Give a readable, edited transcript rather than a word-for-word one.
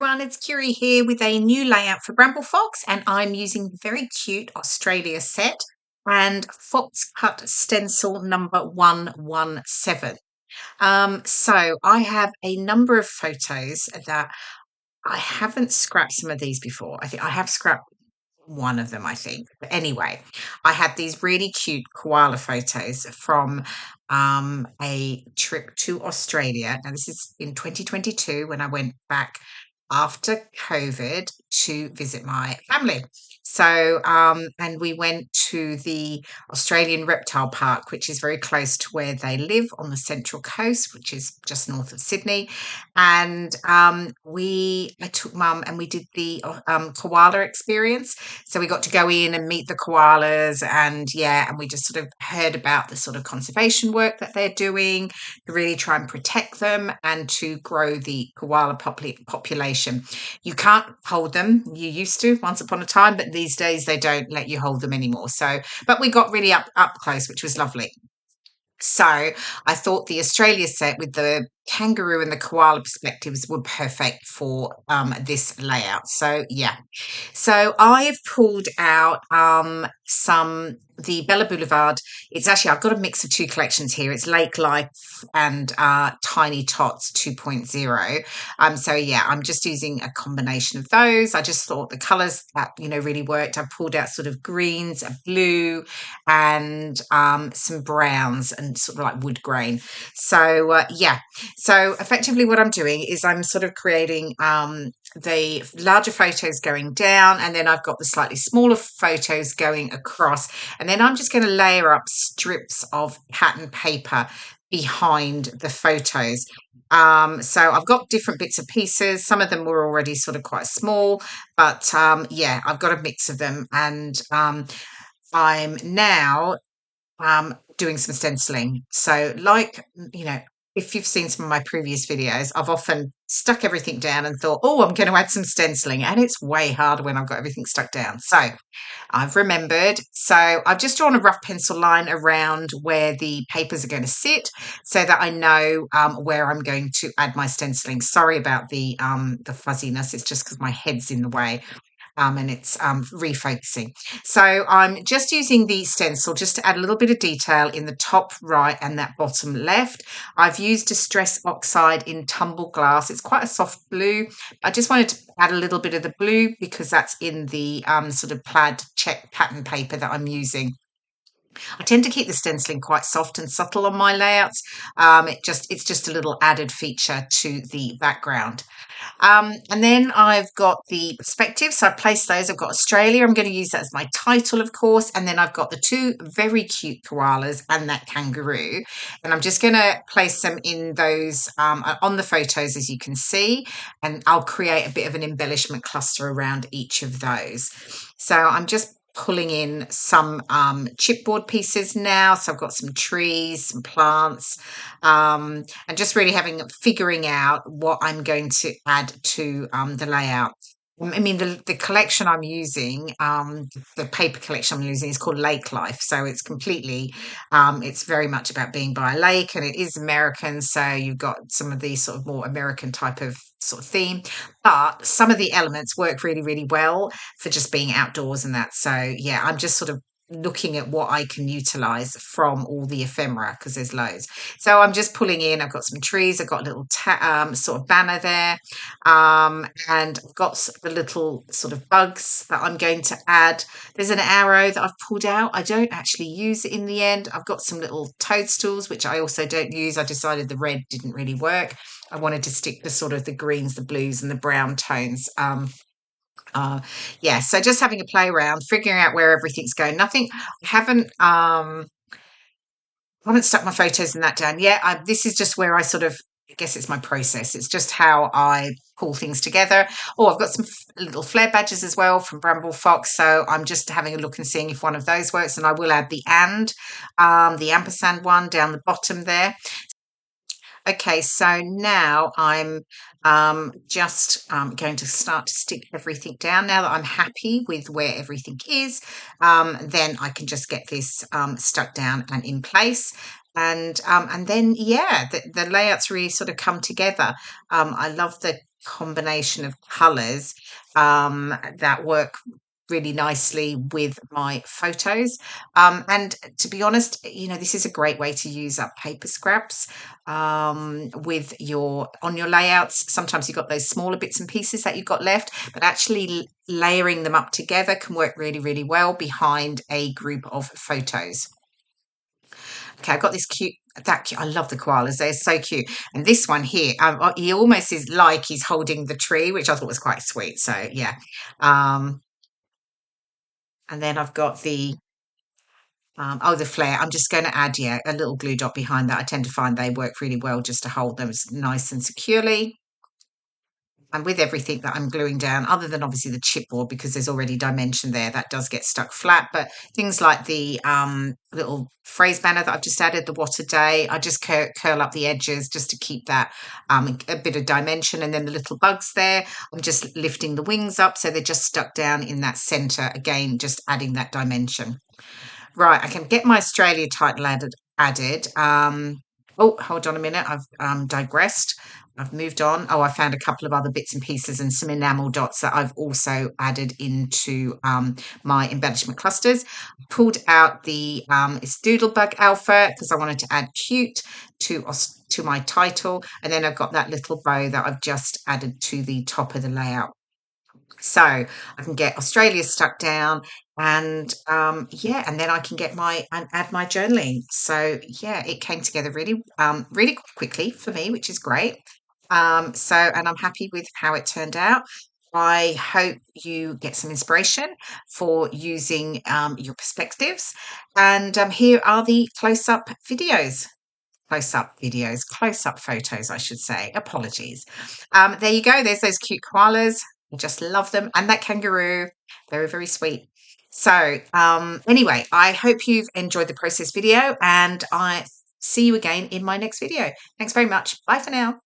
Everyone, it's Kirei here with a new layout for Bramble Fox, and I'm using the very cute Australia set and Fox Cut stencil number 117. So I have a number of photos that I haven't scrapped some of these before. I think I have scrapped one of them, I think. But anyway, I had these really cute koala photos from a trip to Australia. Now, this is in 2022 when I went back after COVID to visit my family. So, and we went to the Australian Reptile Park, which is very close to where they live on the Central Coast, which is just north of Sydney. And I took mum and we did the koala experience. So we got to go in and meet the koalas, and yeah, and we just sort of heard about the sort of conservation work that they're doing to really try and protect them and to grow the koala population. You can't hold them. You used to once upon a time, but these days they don't let you hold them anymore. So, but we got really up close, which was lovely. So I thought the Australia set with the kangaroo and the koala perspectives were perfect for this layout. So yeah, so I've pulled out some the Blvd. It's actually I've got a mix of two collections here. It's Lake Life and Tiny Tots 2.0. So yeah, I'm just using a combination of those. I just thought the colours that really worked. I pulled out sort of greens, a blue, and some browns and sort of like wood grain. So yeah, so effectively what I'm doing is I'm sort of creating the larger photos going down, and then I've got the slightly smaller photos going across, and then I'm just going to layer up strips of pattern paper behind the photos. So I've got different bits and pieces. Some of them were already sort of quite small, but yeah, I've got a mix of them, and I'm now doing some stenciling. So, like, if you've seen some of my previous videos, I've often stuck everything down and thought, oh, I'm going to add some stenciling. And it's way harder when I've got everything stuck down. So, I've remembered. So, I've just drawn a rough pencil line around where the papers are going to sit so that I know where I'm going to add my stenciling. Sorry about the fuzziness. It's just because my head's in the way. And it's refocusing. So I'm just using the stencil just to add a little bit of detail in the top right and that bottom left. I've used Distress Oxide in Tumble Glass. It's quite a soft blue. I just wanted to add a little bit of the blue because that's in the sort of plaid check pattern paper that I'm using. I tend to keep the stenciling quite soft and subtle on my layouts. It's just a little added feature to the background. And then I've got the perspective. So I've placed those. I've got Australia. I'm going to use that as my title, of course. And then I've got the two very cute koalas and that kangaroo. And I'm just going to place them in those on the photos, as you can see. And I'll create a bit of an embellishment cluster around each of those. So I'm just pulling in some chipboard pieces now. So I've got some trees, some plants, and just really figuring out what I'm going to add to the layout. I mean, the collection I'm using, the paper collection I'm using is called Lake Life. So it's completely, it's very much about being by a lake, and it is American. So you've got some of these sort of more American type of sort of theme, but some of the elements work really, really well for just being outdoors and that. So yeah, I'm just sort of looking at what I can utilize from all the ephemera because there's loads. So I'm just pulling in. I've got some trees. I've got a little sort of banner there, and I've got the little sort of bugs that I'm going to add. There's an arrow that I've pulled out. I don't actually use it in the end. I've got some little toadstools which I also don't use. I decided the red didn't really work. I wanted to stick to sort of the greens, the blues, and the brown tones. Yeah, so just having a play around, figuring out where everything's going. Nothing. I haven't stuck my photos in that down yet. This is just where I sort of, I guess it's my process. It's just how I pull things together. Oh, I've got some little flare badges as well from Bramble Fox. So I'm just having a look and seeing if one of those works. And I will add the ampersand one down the bottom there. Okay, so now I'm just going to start to stick everything down. Now that I'm happy with where everything is, then I can just get this stuck down and in place. And then, yeah, the layouts really sort of come together. I love the combination of colours that work really nicely with my photos. And to be honest, this is a great way to use up paper scraps with your on your layouts. Sometimes you've got those smaller bits and pieces that you've got left, but actually layering them up together can work really, really well behind a group of photos. Okay, I've got this I love the koalas. They're so cute. And this one here, he almost is like he's holding the tree, which I thought was quite sweet. So yeah. Um, and then I've got the flare. I'm just going to add, yeah, a little glue dot behind that. I tend to find they work really well just to hold them nice and securely. And with everything that I'm gluing down, other than obviously the chipboard, because there's already dimension there, that does get stuck flat. But things like the little phrase banner that I've just added, the what a day, I just curl up the edges just to keep that a bit of dimension. And then the little bugs there, I'm just lifting the wings up so they're just stuck down in that center. Again, just adding that dimension. Right, I can get my Australia title added. Oh, hold on a minute. I've digressed. I've moved on. Oh, I found a couple of other bits and pieces and some enamel dots that I've also added into my embellishment clusters. Pulled out the it's Doodlebug Alpha because I wanted to add cute to my title, and then I've got that little bow that I've just added to the top of the layout. So I can get Australia stuck down, and yeah, and then I can get and add my journaling. So yeah, it came together really quickly for me, which is great. And I'm happy with how it turned out. I hope you get some inspiration for using your perspectives. And here are the close up photos, I should say. Apologies. There you go. There's those cute koalas. I just love them. And that kangaroo. Very, very sweet. So, anyway, I hope you've enjoyed the process video, and I see you again in my next video. Thanks very much. Bye for now.